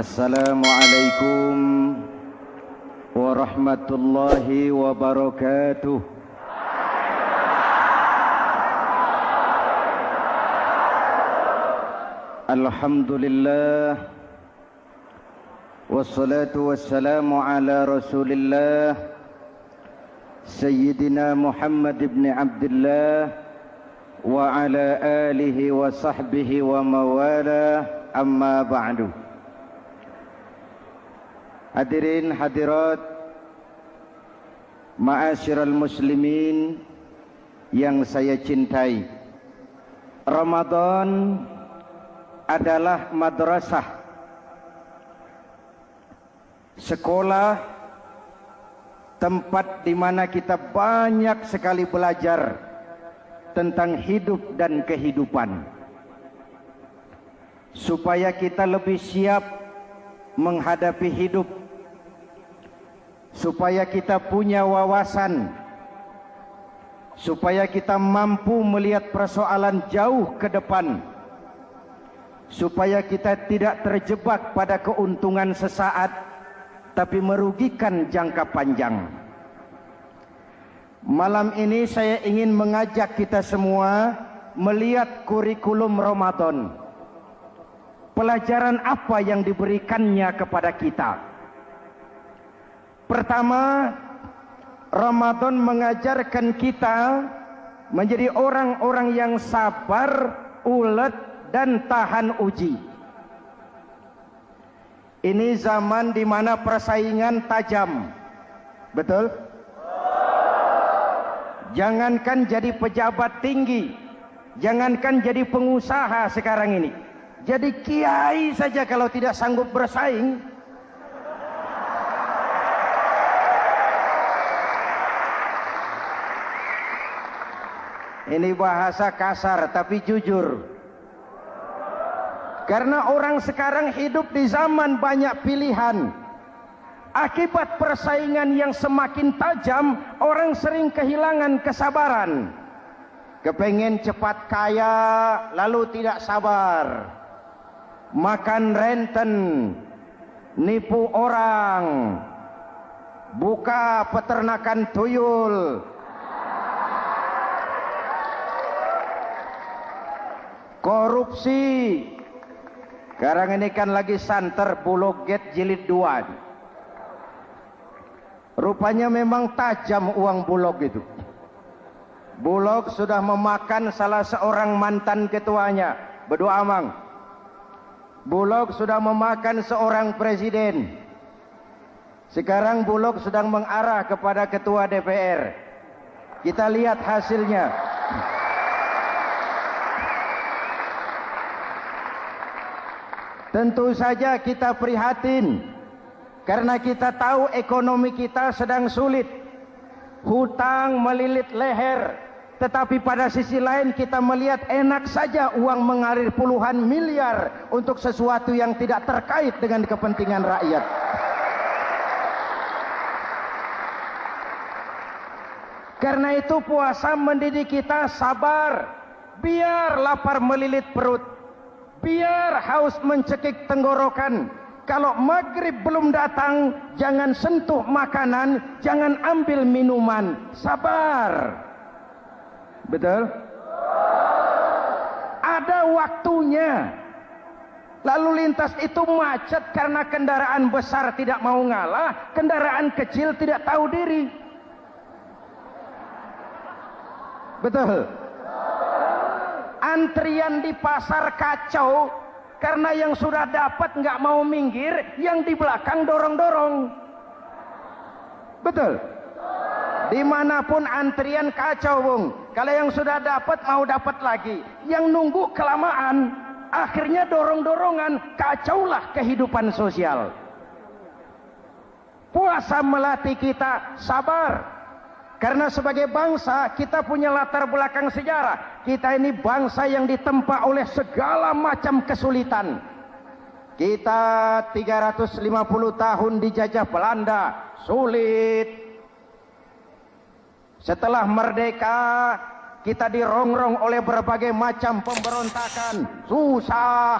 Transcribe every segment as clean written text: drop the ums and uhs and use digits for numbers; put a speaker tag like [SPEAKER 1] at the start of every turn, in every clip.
[SPEAKER 1] Assalamualaikum warahmatullahi wabarakatuh. Alhamdulillah, wassalatu wassalamu ala Rasulillah Sayyidina Muhammad ibn Abdullah wa ala alihi wa sahbihi wa mawala, amma ba'du. Hadirin hadirat ma'asyiral muslimin yang saya cintai, Ramadan adalah madrasah, sekolah, tempat di mana kita banyak sekali belajar tentang hidup dan kehidupan, supaya kita lebih siap menghadapi hidup, supaya kita punya wawasan, supaya kita mampu melihat persoalan jauh ke depan, supaya kita tidak terjebak pada keuntungan sesaat tapi merugikan jangka panjang. Malam ini saya ingin mengajak kita semua melihat kurikulum Ramadan. Pelajaran apa yang diberikannya kepada kita? Pertama, Ramadan mengajarkan kita menjadi orang-orang yang sabar, ulet, dan tahan uji. Ini zaman di mana persaingan tajam. Betul? Jangankan jadi pejabat tinggi, jangankan jadi pengusaha sekarang ini, jadi kiai saja kalau tidak sanggup bersaing, ini bahasa kasar tapi jujur. Karena orang sekarang hidup di zaman banyak pilihan. Akibat persaingan yang semakin tajam, orang sering kehilangan kesabaran. Kepengen cepat kaya, lalu tidak sabar. Makan renten, nipu orang, buka peternakan tuyul, korupsi. Sekarang ini kan lagi santer Bulog Gate jilid 2. Rupanya memang tajam uang Bulog itu. Bulog sudah memakan salah seorang mantan ketuanya, Bedua Amang. Bulog sudah memakan seorang presiden. Sekarang Bulog sedang mengarah kepada ketua DPR. Kita lihat hasilnya. Tentu saja kita prihatin karena kita tahu ekonomi kita sedang sulit. Hutang melilit leher, tetapi pada sisi lain kita melihat enak saja uang mengalir puluhan miliar untuk sesuatu yang tidak terkait dengan kepentingan rakyat. Karena itu puasa mendidik kita sabar, biar lapar melilit perut, biar haus mencekik tenggorokan. Kalau maghrib belum datang, jangan sentuh makanan, jangan ambil minuman. Sabar. Betul? Ada waktunya. Lalu lintas itu macet karena kendaraan besar tidak mau ngalah, kendaraan kecil tidak tahu diri. Betul? Antrian di pasar kacau karena yang sudah dapat nggak mau minggir, yang di belakang dorong-dorong. Betul? Dimanapun antrian kacau, Bung. Kalau yang sudah dapat mau dapat lagi, yang nunggu kelamaan, akhirnya dorong-dorongan, kacaulah kehidupan sosial. Puasa melatih kita sabar. Karena sebagai bangsa kita punya latar belakang sejarah. Kita ini bangsa yang ditempa oleh segala macam kesulitan. Kita 350 tahun dijajah Belanda, sulit. Setelah merdeka, kita dirongrong oleh berbagai macam pemberontakan, susah.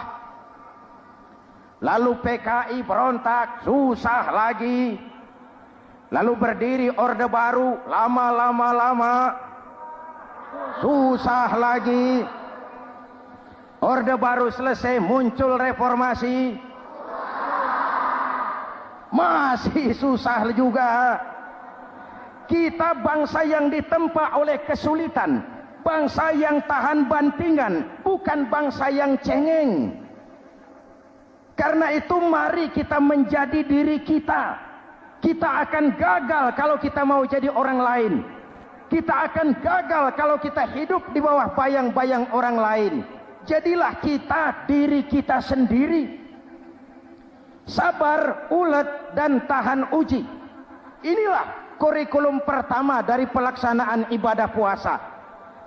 [SPEAKER 1] Lalu PKI berontak, susah lagi. Lalu berdiri Orde Baru, lama-lama susah lagi. Orde Baru selesai, muncul reformasi, masih susah juga. Kita bangsa yang ditempa oleh kesulitan, bangsa yang tahan bantingan, bukan bangsa yang cengeng. Karena itu mari kita menjadi diri kita. Kita akan gagal kalau kita mau jadi orang lain. Kita akan gagal kalau kita hidup di bawah bayang-bayang orang lain. Jadilah kita diri kita sendiri. Sabar, ulet, dan tahan uji. Inilah kurikulum pertama dari pelaksanaan ibadah puasa.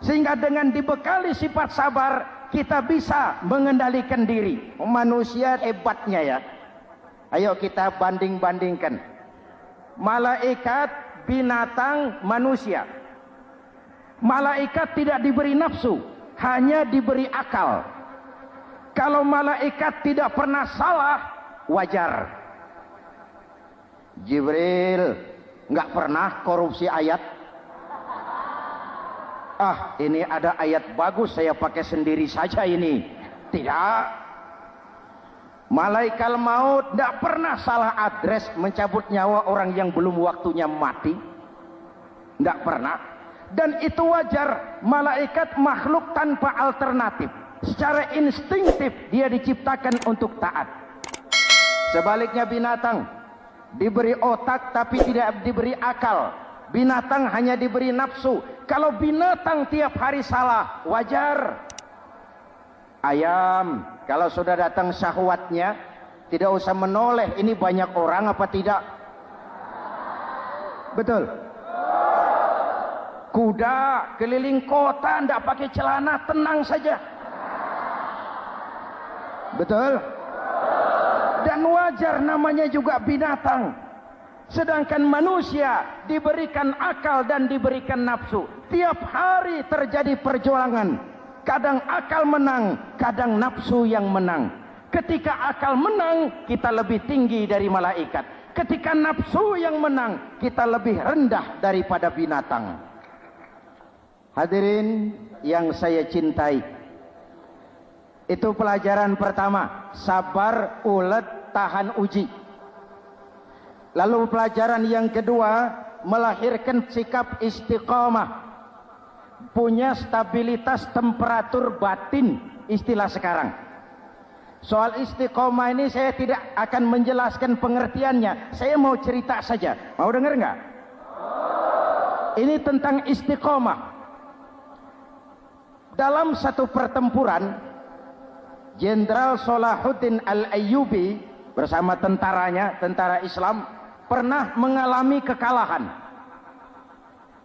[SPEAKER 1] Sehingga dengan dibekali sifat sabar, kita bisa mengendalikan diri. Manusia hebatnya ya. Ayo kita banding-bandingkan. Malaikat, binatang, manusia. Malaikat tidak diberi nafsu, hanya diberi akal. Kalau malaikat tidak pernah salah, wajar. Jibril nggak pernah korupsi ayat. Ah, ini ada ayat bagus, saya pakai sendiri saja ini. Tidak. Malaikat maut tidak pernah salah address mencabut nyawa orang yang belum waktunya mati. Tidak pernah. Dan itu wajar. Malaikat makhluk tanpa alternatif. Secara instingtif dia diciptakan untuk taat. Sebaliknya binatang diberi otak tapi tidak diberi akal. Binatang hanya diberi nafsu. Kalau binatang tiap hari salah, wajar. Ayam, kalau sudah datang syahwatnya, tidak usah menoleh, ini banyak orang apa tidak? Betul. Kuda keliling kota, tidak pakai celana, tenang saja. Betul. Dan wajar, namanya juga binatang. Sedangkan manusia diberikan akal dan diberikan nafsu. Tiap hari terjadi perjuangan. Kadang akal menang, kadang nafsu yang menang. Ketika akal menang, kita lebih tinggi dari malaikat. Ketika nafsu yang menang, kita lebih rendah daripada binatang. Hadirin yang saya cintai, itu pelajaran pertama, sabar, ulet, tahan uji. Lalu pelajaran yang kedua, melahirkan sikap istiqomah, punya stabilitas temperatur batin, istilah sekarang. Soal istiqomah ini saya tidak akan menjelaskan pengertiannya, saya mau cerita saja. Mau dengar nggak? Ini tentang istiqomah. Dalam satu pertempuran, Jenderal Salahuddin Al-Ayyubi bersama tentaranya, tentara Islam, pernah mengalami kekalahan.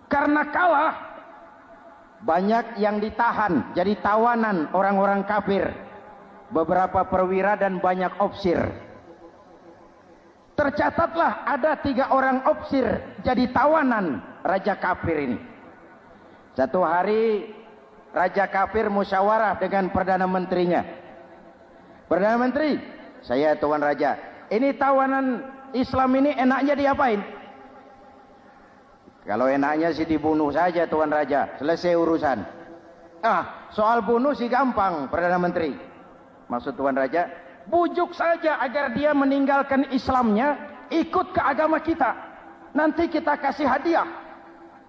[SPEAKER 1] Karena kalah, banyak yang ditahan jadi tawanan orang-orang kafir, beberapa perwira dan banyak ofsir. Tercatatlah ada 3 orang ofsir jadi tawanan raja kafir ini. Satu hari raja kafir musyawarah dengan perdana menterinya. Perdana menteri, saya tuan raja, ini tawanan Islam ini enaknya diapain? Kalau enaknya sih dibunuh saja tuan raja, selesai urusan. Ah, soal bunuh sih gampang, Perdana Menteri. Maksud tuan raja, bujuk saja agar dia meninggalkan Islamnya, ikut ke agama kita. Nanti kita kasih hadiah.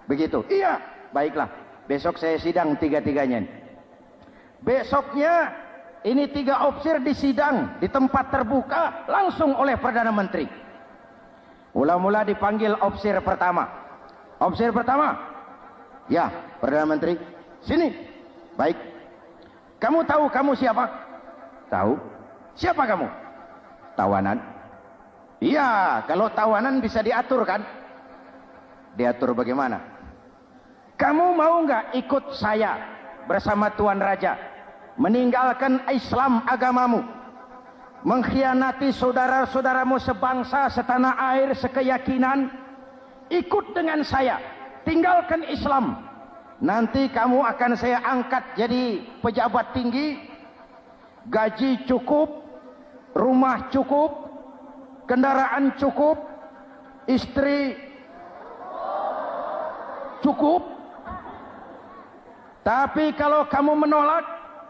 [SPEAKER 1] Begitu. Iya, baiklah. Besok saya sidang 3-3-nya. Besoknya ini 3 ofsir disidang di tempat terbuka langsung oleh Perdana Menteri. Mula-mula dipanggil ofsir pertama. Ofsir pertama, ya Perdana Menteri, sini. Baik. Kamu tahu kamu siapa? Tahu. Siapa kamu? Tawanan. Iya, kalau tawanan bisa diatur kan? Diatur bagaimana? Kamu mau nggak ikut saya bersama Tuan Raja meninggalkan Islam agamamu, mengkhianati saudara-saudaramu sebangsa, setanah air, sekeyakinan? Ikut dengan saya, tinggalkan Islam. Nanti kamu akan saya angkat jadi pejabat tinggi, gaji cukup, rumah cukup, kendaraan cukup, istri cukup. Tapi kalau kamu menolak,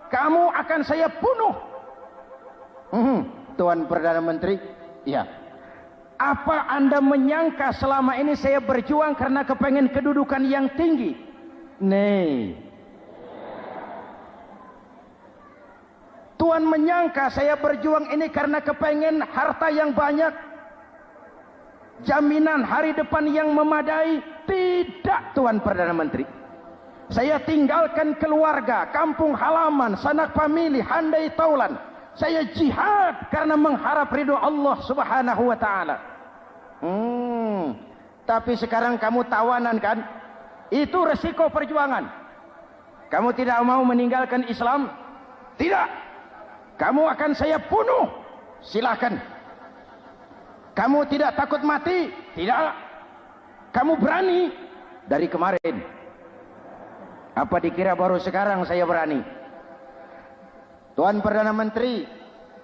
[SPEAKER 1] kamu akan saya bunuh. Tuan Perdana Menteri, ya. Apa Anda menyangka selama ini saya berjuang karena kepengen kedudukan yang tinggi? Nih. Tuan menyangka saya berjuang ini karena kepengen harta yang banyak, jaminan hari depan yang memadai? Tidak, Tuan Perdana Menteri. Saya tinggalkan keluarga, kampung halaman, sanak famili, handai taulan. Saya jihad karena mengharap ridho Allah Subhanahu wa ta'ala. Tapi sekarang kamu tawanan kan? Itu resiko perjuangan. Kamu tidak mau meninggalkan Islam? Tidak. Kamu akan saya bunuh. Silakan. Kamu tidak takut mati? Tidak. Kamu berani? Dari kemarin. Apa dikira baru sekarang saya berani? Tuan Perdana Menteri,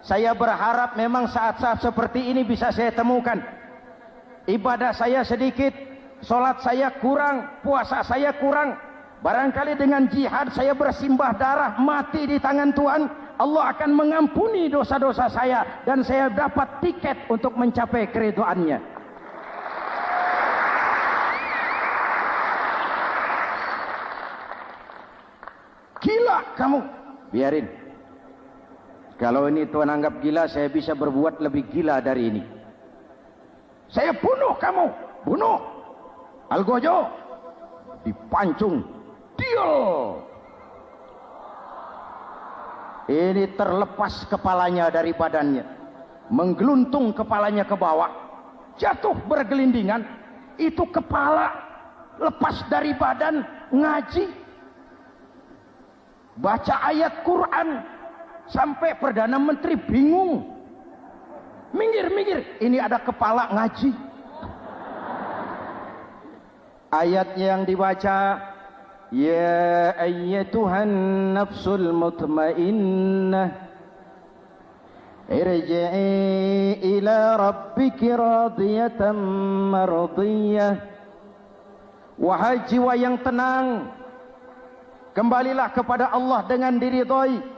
[SPEAKER 1] saya berharap memang saat-saat seperti ini bisa saya temukan. Ibadah saya sedikit, solat saya kurang, puasa saya kurang. Barangkali dengan jihad saya bersimbah darah, mati di tangan Tuhan, Allah akan mengampuni dosa-dosa saya dan saya dapat tiket untuk mencapai keridhaannya. Gila kamu, biarin. Kalau ini Tuhan anggap gila, saya bisa berbuat lebih gila dari ini. Saya bunuh kamu, bunuh. Algojo dipancung, deal. Ini terlepas kepalanya dari badannya, menggeluntung kepalanya ke bawah, jatuh bergelindingan. Itu kepala lepas dari badan, ngaji, baca ayat Quran, sampai Perdana Menteri bingung. Minggir, ini ada kepala ngaji. Ayatnya yang dibaca, ya ayyatuhan nafsul mutmainnah irji'i ila rabbiki radiyatan mardiyah. Wahai jiwa yang tenang, kembalilah kepada Allah dengan diridhoi.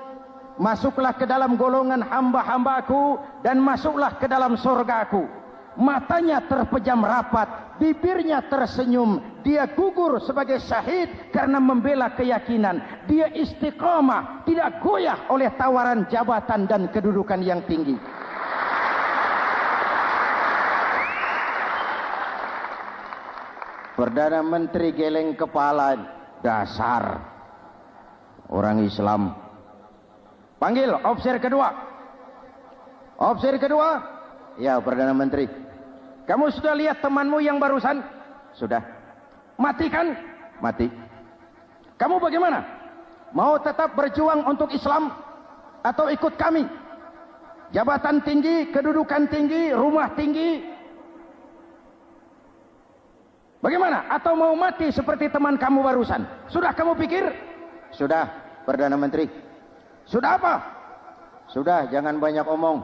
[SPEAKER 1] Masuklah ke dalam golongan hamba-hambaku dan masuklah ke dalam surgaku. Matanya terpejam rapat, bibirnya tersenyum. Dia gugur sebagai syahid karena membela keyakinan. Dia istiqamah, tidak goyah oleh tawaran jabatan dan kedudukan yang tinggi. Perdana Menteri geleng kepala, dasar orang Islam. Panggil officer kedua. Officer kedua. Ya, Perdana Menteri. Kamu sudah lihat temanmu yang barusan? Sudah. Mati kan? Mati. Kamu bagaimana? Mau tetap berjuang untuk Islam atau ikut kami? Jabatan tinggi, kedudukan tinggi, rumah tinggi. Bagaimana? Atau mau mati seperti teman kamu barusan? Sudah kamu pikir? Sudah, Perdana Menteri. Sudah apa? Sudah, jangan banyak omong.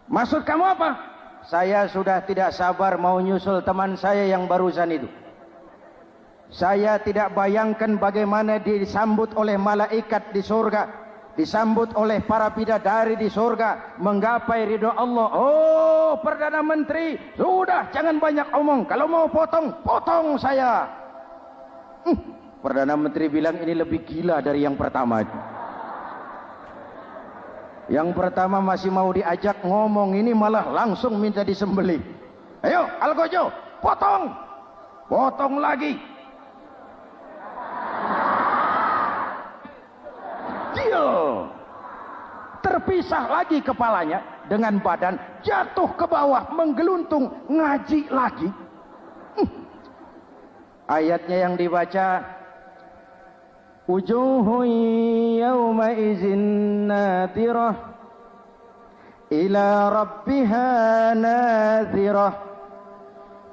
[SPEAKER 1] Maksud kamu apa? Saya sudah tidak sabar mau nyusul teman saya yang barusan itu. Saya tidak bayangkan bagaimana dia disambut oleh malaikat di surga, disambut oleh para bidadari di surga, menggapai ridho Allah. Oh, Perdana Menteri, sudah jangan banyak omong. Kalau mau potong, potong saya. Perdana Menteri bilang ini lebih gila dari yang pertama. Yang pertama masih mau diajak ngomong, ini malah langsung minta disembelih. Ayo, Algojo, potong. Potong lagi. Deal. Terpisah lagi kepalanya dengan badan, jatuh ke bawah, menggeluntung, ngaji lagi. Ayatnya yang dibaca, wujuhun yawma izin nadirah ila rabbiha nadirah.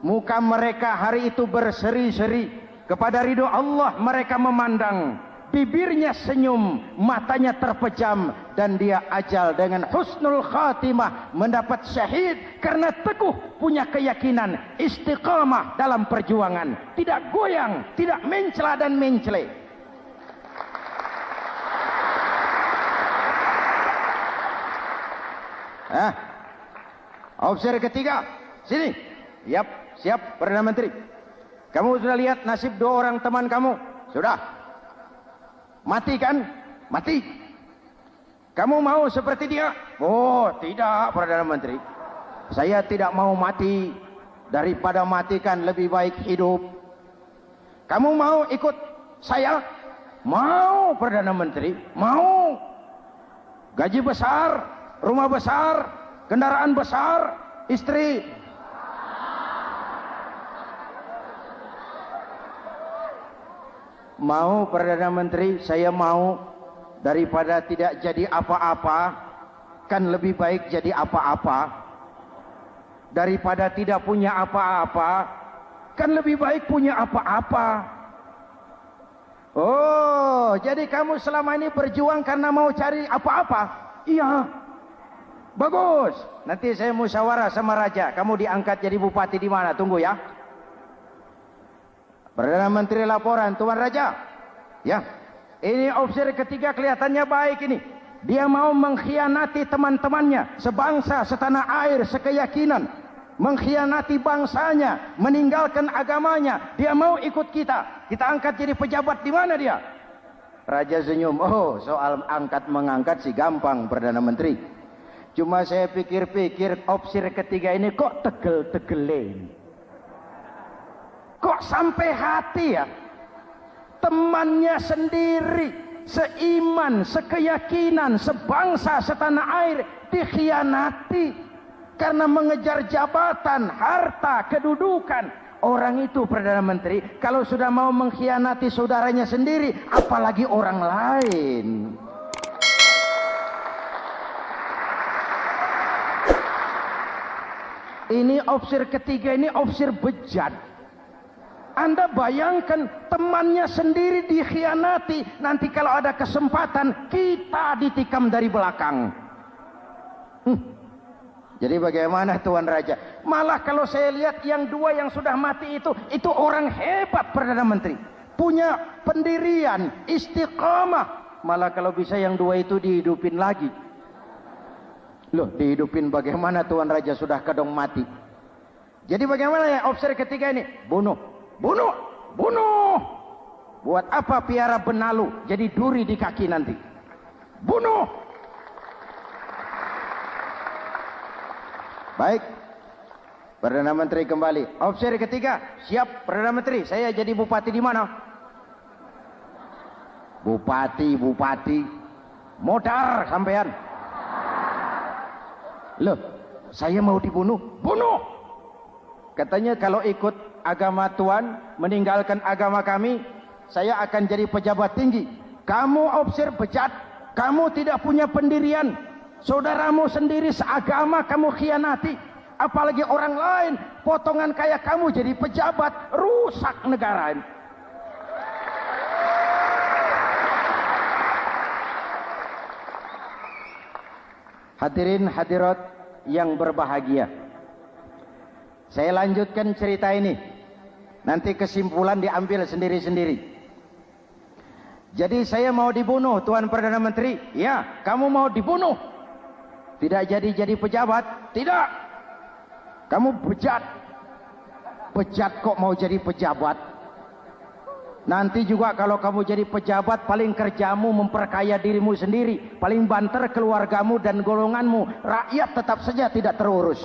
[SPEAKER 1] Muka mereka hari itu berseri-seri kepada ridho Allah. Mereka memandang bibirnya senyum, matanya terpejam, dan dia ajal dengan husnul khatimah, mendapat syahid karena teguh punya keyakinan, istiqamah dalam perjuangan, tidak goyang, tidak mencela dan mencele. Opsi ketiga, sini. Yap, siap Perdana Menteri. Kamu sudah lihat nasib 2 orang teman kamu? Sudah. Mati kan? Mati. Kamu mau seperti dia? Oh, tidak Perdana Menteri. Saya tidak mau mati. Daripada matikan lebih baik hidup. Kamu mau ikut saya? Mau Perdana Menteri. Mau. Gaji besar, rumah besar, kendaraan besar, istri. Mau Perdana Menteri, saya mau. Daripada tidak jadi apa-apa, kan lebih baik jadi apa-apa. Daripada tidak punya apa-apa, kan lebih baik punya apa-apa. Oh, jadi kamu selama ini berjuang karena mau cari apa-apa? Iya. Bagus. Nanti saya musyawarah sama raja. Kamu diangkat jadi bupati di mana? Tunggu ya. Perdana Menteri laporan, Tuan Raja. Ya, ini opsi ketiga kelihatannya baik ini. Dia mau mengkhianati teman-temannya, sebangsa, setanah air, sekeyakinan. Mengkhianati bangsanya, meninggalkan agamanya. Dia mau ikut kita. Kita angkat jadi pejabat di mana dia? Raja senyum. Oh, soal angkat mengangkat sih gampang Perdana Menteri. Cuma saya pikir-pikir opsi ketiga ini kok tegel-tegelin. Kok sampai hati ya? Temannya sendiri, seiman, sekeyakinan, sebangsa, setanah air dikhianati karena mengejar jabatan, harta, kedudukan. Orang itu Perdana Menteri kalau sudah mau mengkhianati saudaranya sendiri, apalagi orang lain. Ini opsi ketiga, ini opsi bejat. Anda bayangkan temannya sendiri dikhianati. Nanti kalau ada kesempatan kita ditikam dari belakang. Jadi bagaimana Tuan Raja? Malah kalau saya lihat yang 2 yang sudah mati itu orang hebat Perdana Menteri. Punya pendirian, istiqamah. Malah kalau bisa yang 2 itu dihidupin lagi. Loh, dihidupin bagaimana Tuan Raja sudah kedong mati? Jadi bagaimana ya opsi ketiga ini? Bunuh. Bunuh, bunuh. Buat apa piara benalu jadi duri di kaki nanti? Bunuh. Baik, Perdana Menteri kembali. Opsi ketiga, siap Perdana Menteri. Saya jadi bupati di mana? Bupati, modar sampean. Loh, saya mau dibunuh. Bunuh. Katanya kalau ikut agama Tuhan, meninggalkan agama kami, saya akan jadi pejabat tinggi. Kamu opsi bejat, kamu tidak punya pendirian. Saudaramu sendiri seagama kamu khianati. Apalagi orang lain, potongan kayak kamu jadi pejabat, rusak negara ini. Hadirin hadirat yang berbahagia, saya lanjutkan cerita ini. Nanti kesimpulan diambil sendiri-sendiri. Jadi saya mau dibunuh Tuan Perdana Menteri. Ya, kamu mau dibunuh. Tidak jadi pejabat. Tidak. Kamu bejat. Bejat kok mau jadi pejabat. Nanti juga kalau kamu jadi pejabat, paling kerjamu memperkaya dirimu sendiri. Paling banter keluargamu dan golonganmu. Rakyat tetap saja tidak terurus.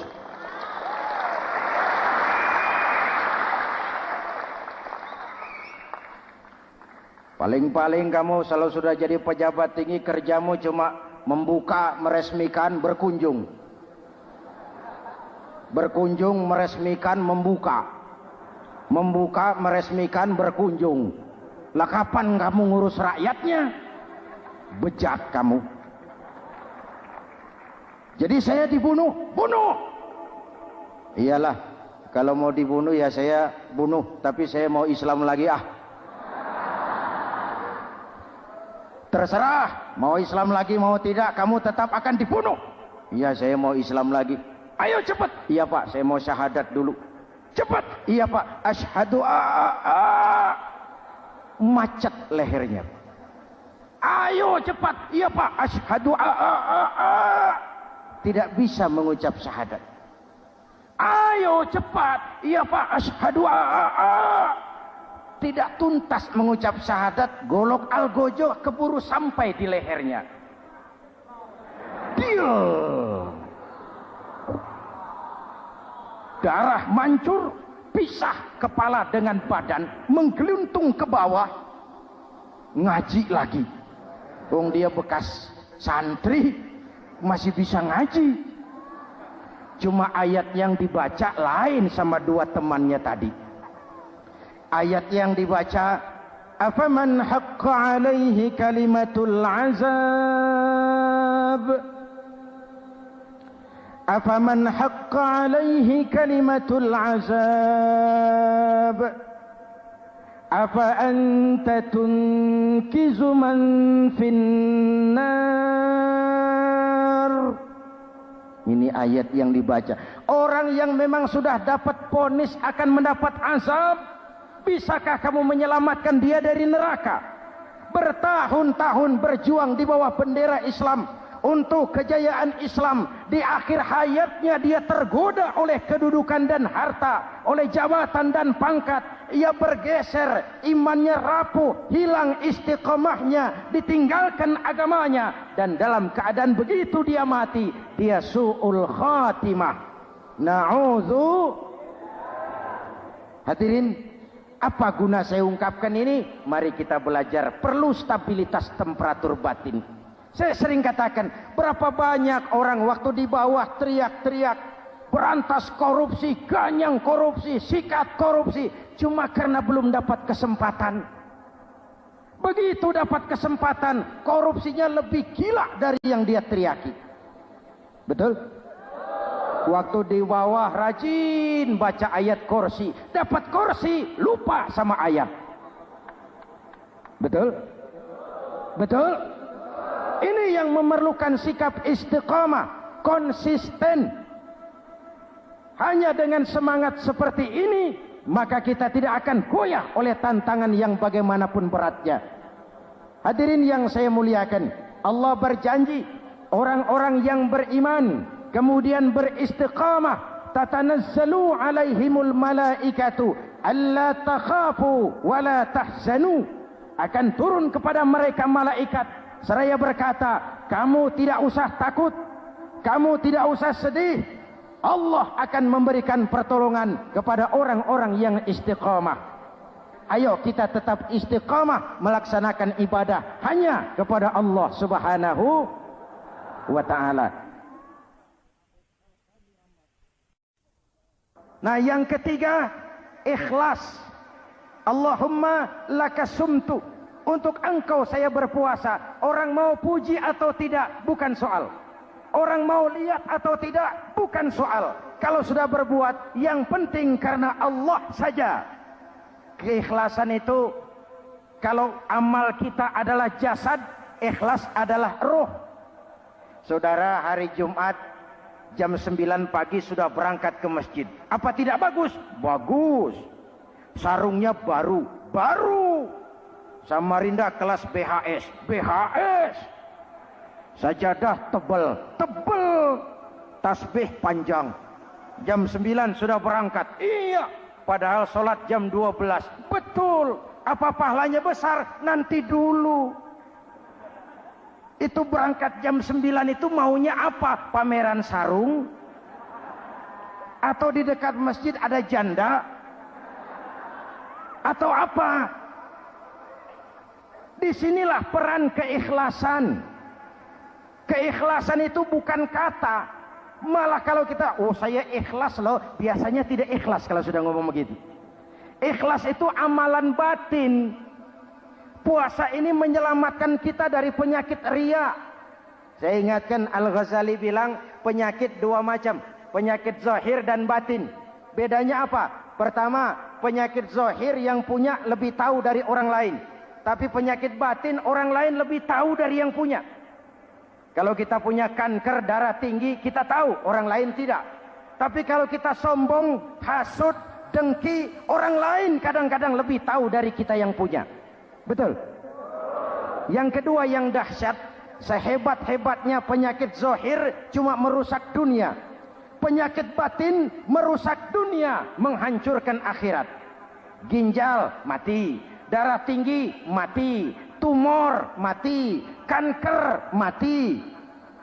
[SPEAKER 1] Paling-paling kamu kalau sudah jadi pejabat tinggi, kerjamu cuma membuka, meresmikan, berkunjung. Berkunjung, meresmikan, membuka. Membuka, meresmikan, berkunjung. Lah kapan kamu ngurus rakyatnya? Bejat kamu. Jadi saya dibunuh, bunuh. Iyalah, kalau mau dibunuh ya saya bunuh, tapi saya mau Islam lagi ah. Terserah, mau Islam lagi mau tidak, kamu tetap akan dibunuh. Iya, saya mau Islam lagi. Ayo cepat. Iya Pak, saya mau syahadat dulu. Cepat. Iya Pak, asyhadu macet lehernya. Ayo cepat. Iya Pak, asyhadu tidak bisa mengucap syahadat. Ayo cepat. Iya Pak, asyhadu tidak tuntas mengucap syahadat, golok algojo keburu sampai di lehernya. Deal. Darah mancur, pisah kepala dengan badan, menggeluntung ke bawah. Ngaji lagi. Wong dia bekas santri, masih bisa ngaji. Cuma ayat yang dibaca lain sama dua temannya tadi. Ayat yang dibaca, afaman haqqa alaihi kalimatul azab, afaman haqqa alaihi kalimatul azab, afa anta tunkizu man finnar. Ini ayat yang dibaca. Orang yang memang sudah dapat vonis akan mendapat azab, bisakah kamu menyelamatkan dia dari neraka? Bertahun-tahun berjuang di bawah bendera Islam untuk kejayaan Islam. Di akhir hayatnya dia tergoda oleh kedudukan dan harta, oleh jabatan dan pangkat. Ia bergeser, imannya rapuh, hilang istiqomahnya, ditinggalkan agamanya, dan dalam keadaan begitu dia mati, dia su'ul khatimah. Na'udzu. Hadirin, apa guna saya ungkapkan ini? Mari kita belajar, perlu stabilitas temperatur batin. Saya sering katakan, berapa banyak orang waktu di bawah teriak-teriak, berantas korupsi, ganyang korupsi, sikat korupsi, cuma karena belum dapat kesempatan. Begitu dapat kesempatan, korupsinya lebih gila dari yang dia teriaki. Betul? Waktu di bawah rajin baca ayat kursi, dapat kursi lupa sama ayat. Betul? Betul? Ini yang memerlukan sikap istiqamah, konsisten. Hanya dengan semangat seperti ini, maka kita tidak akan goyah oleh tantangan yang bagaimanapun beratnya. Hadirin yang saya muliakan, Allah berjanji orang-orang yang beriman kemudian beristiqamah, tatanazzalu alaihimul malaikatu alla takhafu wa la tahzanu, akan turun kepada mereka malaikat seraya berkata, kamu tidak usah takut, kamu tidak usah sedih, Allah akan memberikan pertolongan kepada orang-orang yang istiqamah. Ayo kita tetap istiqamah melaksanakan ibadah hanya kepada Allah Subhanahu wa ta'ala. Nah, yang ketiga, ikhlas. Allahumma lakasumtu, untuk engkau saya berpuasa. Orang mau puji atau tidak bukan soal, orang mau lihat atau tidak bukan soal. Kalau sudah berbuat, yang penting karena Allah saja. Keikhlasan itu, kalau amal kita adalah jasad, ikhlas adalah roh. Saudara, hari Jumat jam 9 pagi sudah berangkat ke masjid. Apa tidak bagus? Bagus. Sarungnya baru. Samarinda kelas BHS. Sajadah tebal. Tasbih panjang. Jam 9 sudah berangkat. Iya. Padahal sholat jam 12. Betul. Apa pahalanya besar? Nanti dulu. Itu berangkat jam 9 itu maunya apa? Pameran sarung? Atau di dekat masjid ada janda? Atau apa? Disinilah peran keikhlasan. Keikhlasan itu bukan kata. Malah kalau kita, oh saya ikhlas loh, biasanya tidak ikhlas kalau sudah ngomong begitu. Ikhlas itu amalan batin. Puasa ini menyelamatkan kita dari penyakit riya. Saya ingatkan Al-Ghazali bilang penyakit dua macam, penyakit zahir dan batin. Bedanya apa? Pertama, penyakit zahir yang punya lebih tahu dari orang lain. Tapi penyakit batin orang lain lebih tahu dari yang punya. Kalau kita punya kanker darah tinggi, kita tahu, orang lain tidak. Tapi kalau kita sombong, hasut, dengki, orang lain kadang-kadang lebih tahu dari kita yang punya. Betul? Yang kedua yang dahsyat, sehebat-hebatnya penyakit zahir cuma merusak dunia. Penyakit batin merusak dunia, menghancurkan akhirat. Ginjal mati, darah tinggi mati, tumor mati, kanker mati,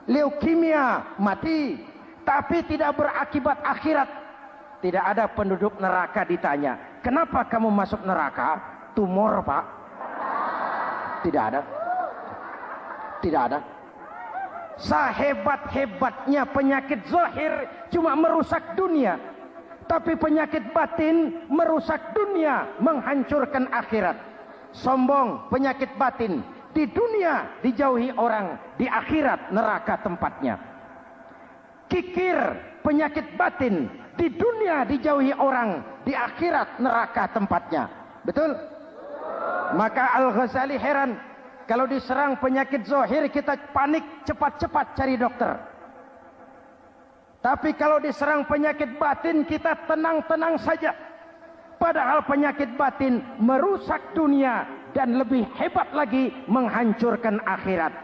[SPEAKER 1] leukemia mati, tapi tidak berakibat akhirat. Tidak ada penduduk neraka ditanya, kenapa kamu masuk neraka? Tumor, Pak. Tidak ada. Tidak ada. Sehebat-hebatnya penyakit zahir cuma merusak dunia, tapi penyakit batin merusak dunia, menghancurkan akhirat. Sombong, penyakit batin, di dunia dijauhi orang, di akhirat neraka tempatnya. Kikir, penyakit batin, di dunia dijauhi orang, di akhirat neraka tempatnya. Betul? Maka Al-Ghazali heran, kalau diserang penyakit zahir kita panik, cepat-cepat cari dokter. Tapi kalau diserang penyakit batin kita tenang-tenang saja. Padahal penyakit batin merusak dunia dan lebih hebat lagi menghancurkan akhirat.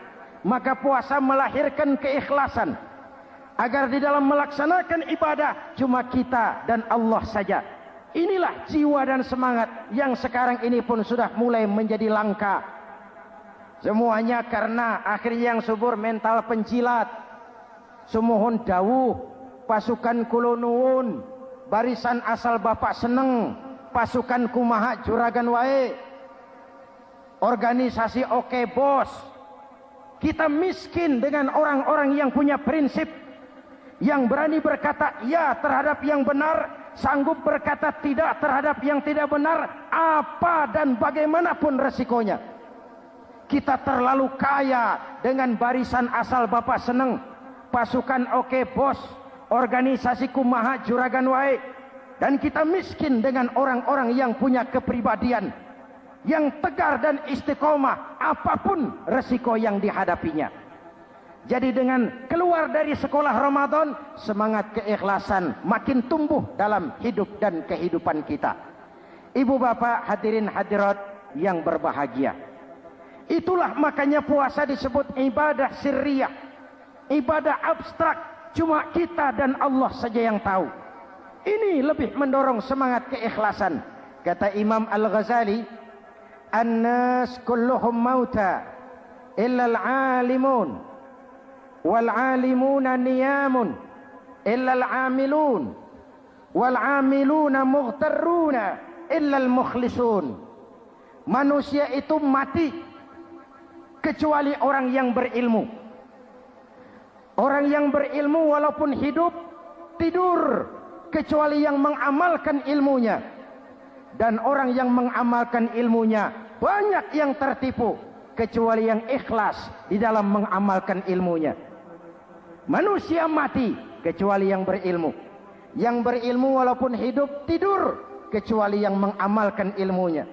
[SPEAKER 1] Maka puasa melahirkan keikhlasan. Agar di dalam melaksanakan ibadah cuma kita dan Allah saja. Inilah jiwa dan semangat yang sekarang ini pun sudah mulai menjadi langka. Semuanya karena akhirnya yang subur mental penjilat. Sumuhun dawuh, pasukan kulunuun, barisan asal bapak seneng, pasukan kumaha juragan wae, organisasi oke bos. Kita miskin dengan orang-orang yang punya prinsip, yang berani berkata ya terhadap yang benar, sanggup berkata tidak terhadap yang tidak benar, apa dan bagaimanapun resikonya. Kita terlalu kaya dengan barisan asal bapak seneng, pasukan oke bos, organisasi kumaha juragan wae, dan kita miskin dengan orang-orang yang punya kepribadian yang tegar dan istiqomah apapun resiko yang dihadapinya. Jadi dengan keluar dari sekolah Ramadan, semangat keikhlasan makin tumbuh dalam hidup dan kehidupan kita. Ibu bapak hadirin hadirat yang berbahagia, itulah makanya puasa disebut ibadah sirriyah, ibadah abstrak, cuma kita dan Allah saja yang tahu. Ini lebih mendorong semangat keikhlasan. Kata Imam Al-Ghazali, "An-nas kulluhum mauta illa al-alimun, wal-alimuna niyamun illa al-amilun, wal-amiluna mughtarruna illa al-mukhlisun." Manusia itu mati kecuali orang yang berilmu. Orang yang berilmu walaupun hidup tidur kecuali yang mengamalkan ilmunya. Dan orang yang mengamalkan ilmunya banyak yang tertipu kecuali yang ikhlas di dalam mengamalkan ilmunya. Manusia mati kecuali yang berilmu. Yang berilmu walaupun hidup tidur kecuali yang mengamalkan ilmunya.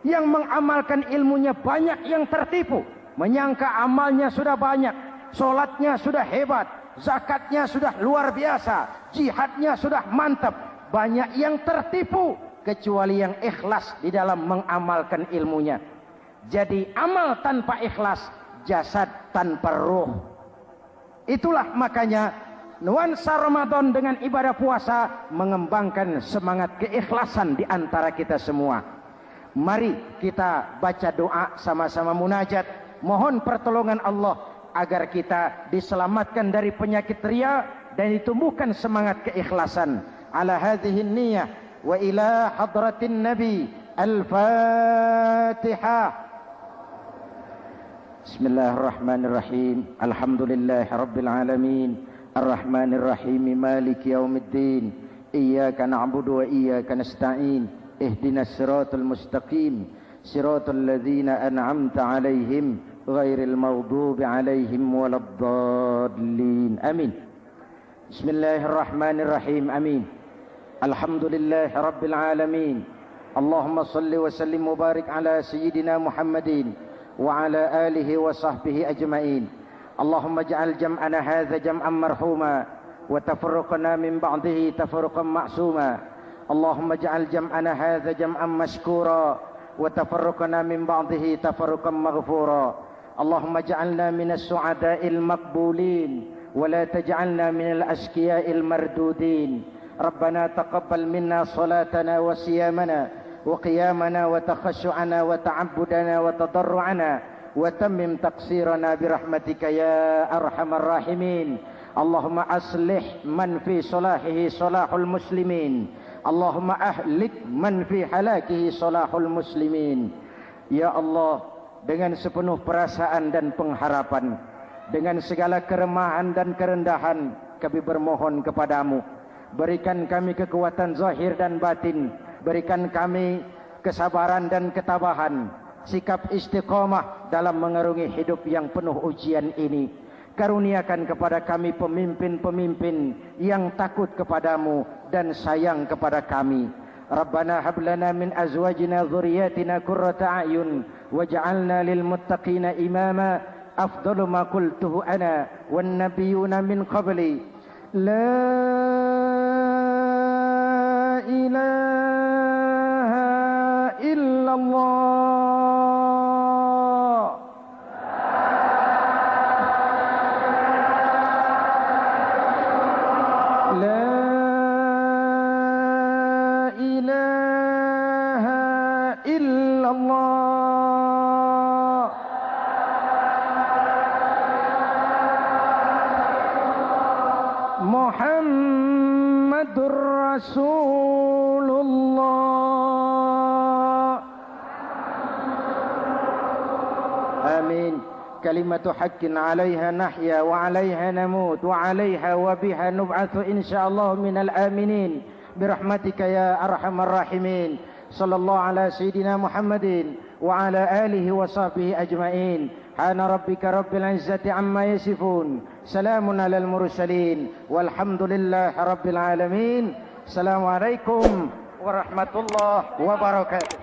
[SPEAKER 1] Yang mengamalkan ilmunya banyak yang tertipu, menyangka amalnya sudah banyak, solatnya sudah hebat, zakatnya sudah luar biasa, jihadnya sudah mantap. Banyak yang tertipu kecuali yang ikhlas di dalam mengamalkan ilmunya. Jadi amal tanpa ikhlas, jasad tanpa ruh. Itulah makanya nuansa Ramadan dengan ibadah puasa mengembangkan semangat keikhlasan di antara kita semua. Mari kita baca doa sama-sama munajat, mohon pertolongan Allah agar kita diselamatkan dari penyakit riya dan ditumbuhkan semangat keikhlasan. Ala hadhihi niyyah wa ila hadratin nabi. Al-Fatihah. Bismillahirrahmanirrahim. Alhamdulillahi rabbil alamin. Ar-Rahmanir Rahim. Maliki yaumiddin. Iyyaka na'budu wa iyyaka nasta'in. Ihdinas siratal mustaqim. Siratal ladzina an'amta 'alaihim ghairil maghdubi 'alaihim waladdallin. Amin. Bismillahirrahmanirrahim. Amin. Alhamdulillahi rabbil alamin. Allahumma salli wa sallim mubarik ala sayyidina Muhammadin wa ala alihi wa sahbihi ajma'in. Allahumma ja'al jam'ana hadha jam'an marhuma wa tafarruqana min ba'dihi tafarruqan ma'suma. Allahumma ja'al jam'ana hadha jam'an mashkura wa tafarruqana min ba'dihi tafarruqan maghfura. Allahumma ja'alna minas su'ada'il maqbulin wa la taj'alna minal ashqiya'il mardudin. Rabbana taqabbal minna salatana wa siyamana wa qiyamana wa takhashu'ana wa ta'abbudana wa tadarru'ana wa tammim taqsirana birahmatika ya arhamar rahimin. Allahumma aslih man fi salahihi salahul muslimin. Allahumma ahlik man fi halakihi salahul muslimin. Ya Allah, dengan sepenuh perasaan dan pengharapan, dengan segala keremahan dan kerendahan, kami bermohon kepadamu, berikan kami kekuatan zahir dan batin, berikan kami kesabaran dan ketabahan, sikap istiqamah dalam mengarungi hidup yang penuh ujian ini. Karuniakan kepada kami pemimpin-pemimpin yang takut kepadamu dan sayang kepada kami. Rabbana hab lana min azwajina dhurriyyatina qurrata a'yun waj'alna lil muttaqina imama. Afdalu ma qultuhu ana wan nabiyyuna min qabli. La ilaha illallah. La ilaha illallah. Muhammadur Rasulullah. Amin. Kalimatu haqqin 'alaiha nahya wa 'alaiha namut wa 'alaiha wa biha nub'atsu insyaallah minal aminin birahmatika ya arhamar rahimin. Sallallahu ala sayyidina Muhammadin wa ala alihi wa sahbihi ajma'in. Hana rabbika rabbil izzati amma yasifun. Salamun alal mursalin walhamdulillahi rabbil alamin. Assalamualaikum warahmatullahi wabarakatuh.